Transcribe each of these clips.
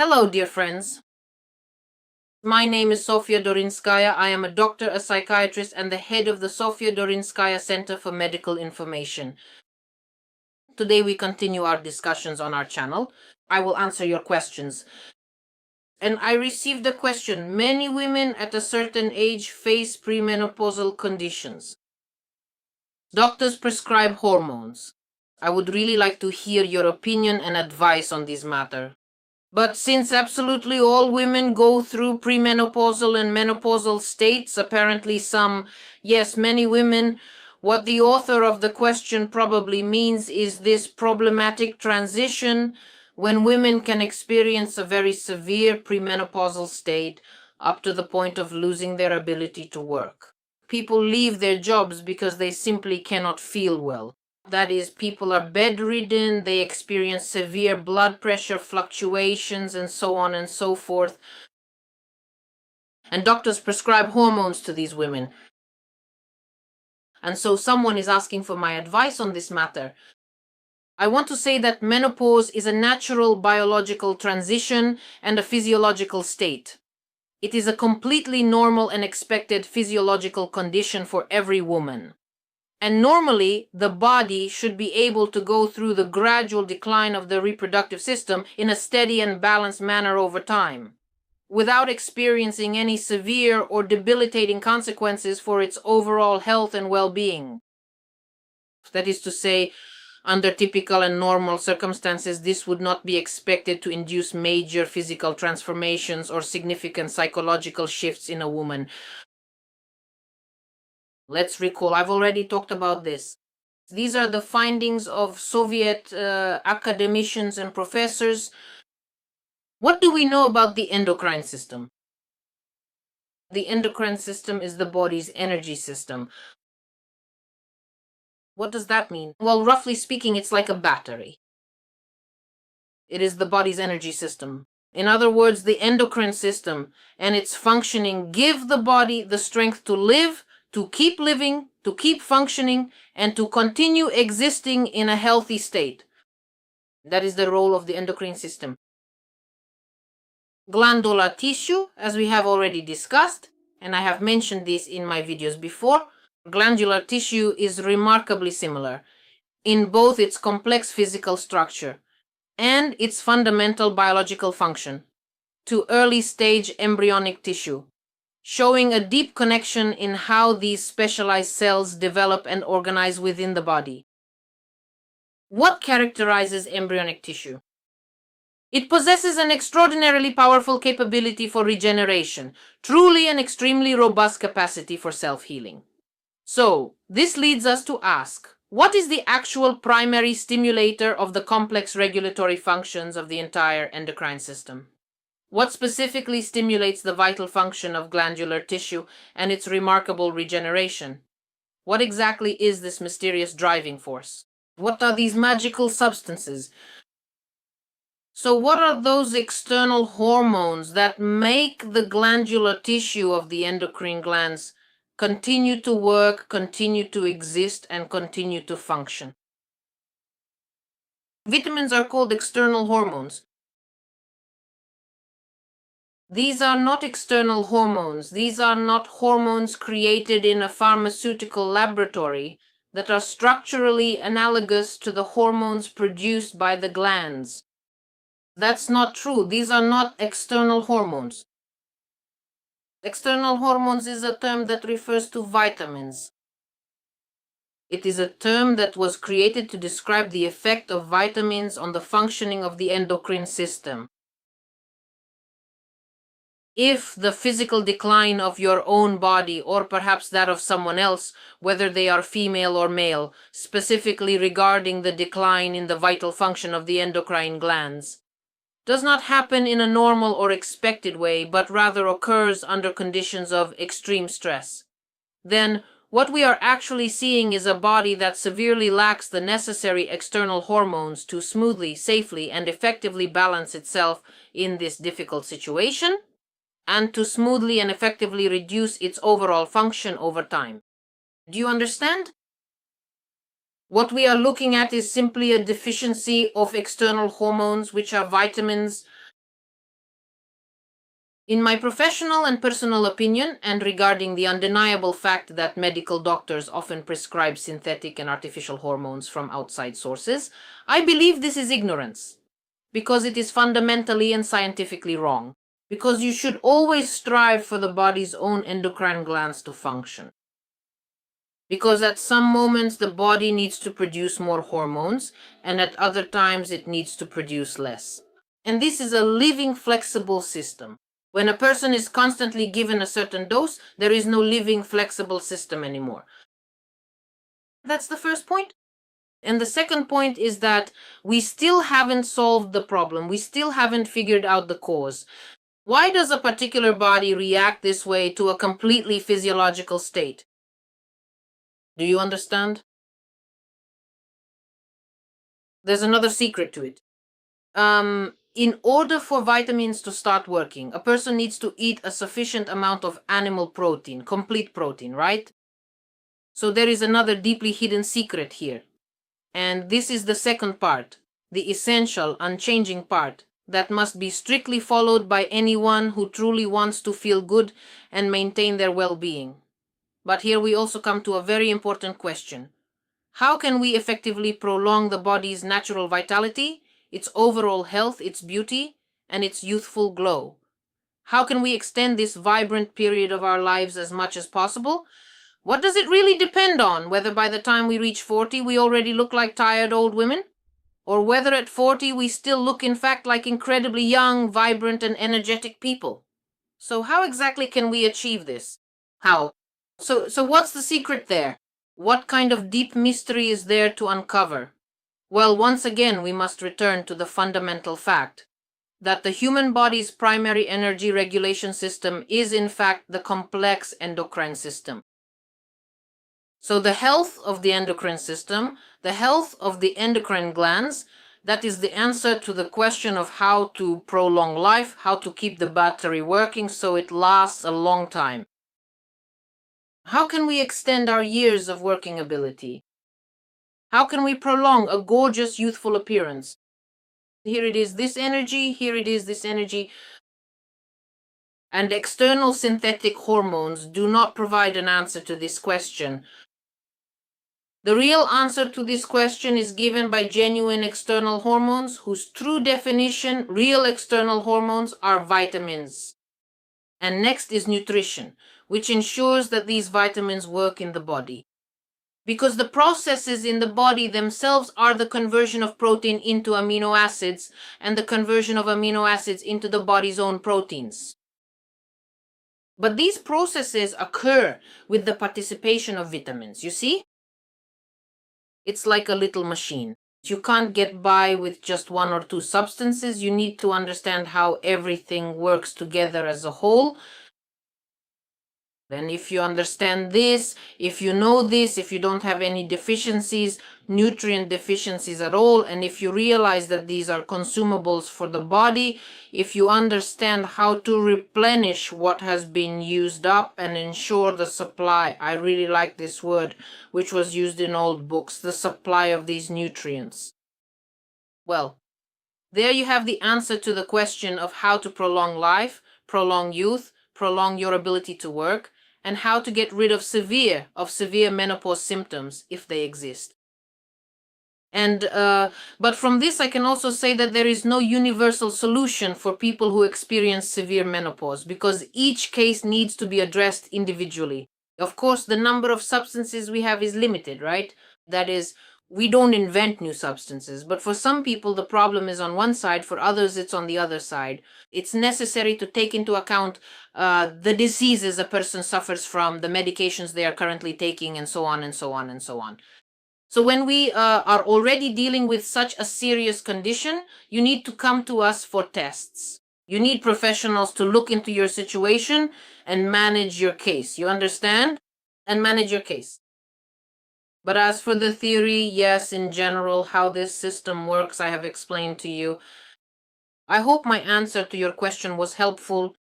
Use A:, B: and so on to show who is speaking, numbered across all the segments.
A: Hello, dear friends. My name is Sofya Dorinskaya. I am a doctor, a psychiatrist, and the head of the Sofya Dorinskaya Center for Medical Information. Today we continue our discussions on our channel. I will answer your questions. And I received a question. Many women at a certain age face premenopausal conditions. Doctors prescribe hormones. I would really like to hear your opinion and advice on this matter. But since absolutely all women go through premenopausal and menopausal states, apparently many women, what the author of the question probably means is this problematic transition when women can experience a very severe premenopausal state up to the point of losing their ability to work. People leave their jobs because they simply cannot feel well. That is, people are bedridden, they experience severe blood pressure fluctuations, and so on and so forth. And doctors prescribe hormones to these women. And so someone is asking for my advice on this matter. I want to say that menopause is a natural biological transition and a physiological state. It is a completely normal and expected physiological condition for every woman. And normally, the body should be able to go through the gradual decline of the reproductive system in a steady and balanced manner over time, without experiencing any severe or debilitating consequences for its overall health and well-being. That is to say, under typical and normal circumstances, this would not be expected to induce major physical transformations or significant psychological shifts in a woman. Let's recall, I've already talked about this. These are the findings of Soviet academicians and professors. What do we know about the endocrine system? The endocrine system is the body's energy system. What does that mean? Well, roughly speaking, it's like a battery. It is the body's energy system. In other words, the endocrine system and its functioning give the body the strength to live, to keep living, to keep functioning, and to continue existing in a healthy state. That is the role of the endocrine system. Glandular tissue, as we have already discussed, and I have mentioned this in my videos before, glandular tissue is remarkably similar in both its complex physical structure and its fundamental biological function to early-stage embryonic tissue, showing a deep connection in how these specialized cells develop and organize within the body. What characterizes embryonic tissue? It possesses an extraordinarily powerful capability for regeneration, truly an extremely robust capacity for self-healing. So, this leads us to ask, what is the actual primary stimulator of the complex regulatory functions of the entire endocrine system? What specifically stimulates the vital function of glandular tissue and its remarkable regeneration? What exactly is this mysterious driving force? What are these magical substances? So what are those external hormones that make the glandular tissue of the endocrine glands continue to work, continue to exist, and continue to function? Vitamins are called external hormones. These are not external hormones. These are not hormones created in a pharmaceutical laboratory that are structurally analogous to the hormones produced by the glands. That's not true. These are not external hormones. External hormones is a term that refers to vitamins. It is a term that was created to describe the effect of vitamins on the functioning of the endocrine system. If the physical decline of your own body, or perhaps that of someone else, whether they are female or male, specifically regarding the decline in the vital function of the endocrine glands, does not happen in a normal or expected way, but rather occurs under conditions of extreme stress, then what we are actually seeing is a body that severely lacks the necessary external hormones to smoothly, safely, and effectively balance itself in this difficult situation, and to smoothly and effectively reduce its overall function over time. Do you understand? What we are looking at is simply a deficiency of external hormones, which are vitamins. In my professional and personal opinion, and regarding the undeniable fact that medical doctors often prescribe synthetic and artificial hormones from outside sources, I believe this is ignorance, because it is fundamentally and scientifically wrong, because you should always strive for the body's own endocrine glands to function. Because at some moments the body needs to produce more hormones, and at other times it needs to produce less. And this is a living, flexible system. When a person is constantly given a certain dose, there is no living, flexible system anymore. That's the first point. And the second point is that we still haven't solved the problem. We still haven't figured out the cause. Why does a particular body react this way to a completely physiological state? Do you understand? There's another secret to it. In order for vitamins to start working, a person needs to eat a sufficient amount of animal protein, complete protein, right? So there is another deeply hidden secret here. And this is the second part, the essential, unchanging part, that must be strictly followed by anyone who truly wants to feel good and maintain their well-being. But here we also come to a very important question. How can we effectively prolong the body's natural vitality, its overall health, its beauty, and its youthful glow? How can we extend this vibrant period of our lives as much as possible? What does it really depend on? Whether by the time we reach 40 we already look like tired old women? Or whether at 40 we still look in fact like incredibly young, vibrant, and energetic people? So how exactly can we achieve this? How? So what's the secret there? What kind of deep mystery is there to uncover? Well, once again, we must return to the fundamental fact that the human body's primary energy regulation system is in fact the complex endocrine system. So the health of the endocrine system, the health of the endocrine glands, that is the answer to the question of how to prolong life, how to keep the battery working so it lasts a long time. How can we extend our years of working ability? How can we prolong a gorgeous youthful appearance? Here it is, this energy, here it is, this energy. And external synthetic hormones do not provide an answer to this question. The real answer to this question is given by genuine external hormones, whose true definition, real external hormones, are vitamins. And next is nutrition, which ensures that these vitamins work in the body. Because the processes in the body themselves are the conversion of protein into amino acids and the conversion of amino acids into the body's own proteins. But these processes occur with the participation of vitamins, you see? It's like a little machine. You can't get by with just one or two substances. You need to understand how everything works together as a whole. And if you understand this, if you know this, if you don't have any deficiencies, nutrient deficiencies at all, and if you realize that these are consumables for the body, if you understand how to replenish what has been used up and ensure the supply, I really like this word, which was used in old books, the supply of these nutrients. Well, there you have the answer to the question of how to prolong life, prolong youth, prolong your ability to work, and how to get rid of severe menopause symptoms if they exist. And but from this I can also say that there is no universal solution for people who experience severe menopause, because each case needs to be addressed individually. Of course, the number of substances we have is limited, right? That is, we don't invent new substances, but for some people the problem is on one side, for others it's on the other side. It's necessary to take into account the diseases a person suffers from, the medications they are currently taking, and so on and so on and so on. So when we are already dealing with such a serious condition, you need to come to us for tests. You need professionals to look into your situation and manage your case. You understand? And manage your case. But as for the theory, yes, in general, how this system works, I have explained to you. I hope my answer to your question was helpful.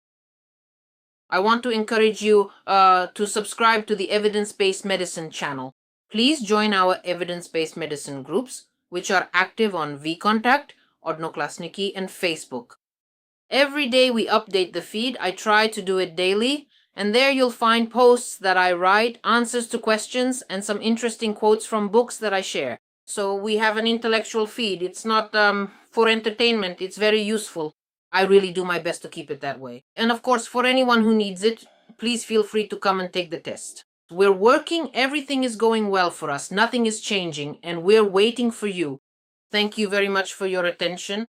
A: I want to encourage you to subscribe to the Evidence-Based Medicine channel. Please join our evidence-based medicine groups, which are active on VKontact, Odnoklasniki, and Facebook. Every day we update the feed. I try to do it daily. And there you'll find posts that I write, answers to questions, and some interesting quotes from books that I share. So we have an intellectual feed. It's not for entertainment. It's very useful. I really do my best to keep it that way. And of course, for anyone who needs it, please feel free to come and take the test. We're working. Everything is going well for us. Nothing is changing. And we're waiting for you. Thank you very much for your attention.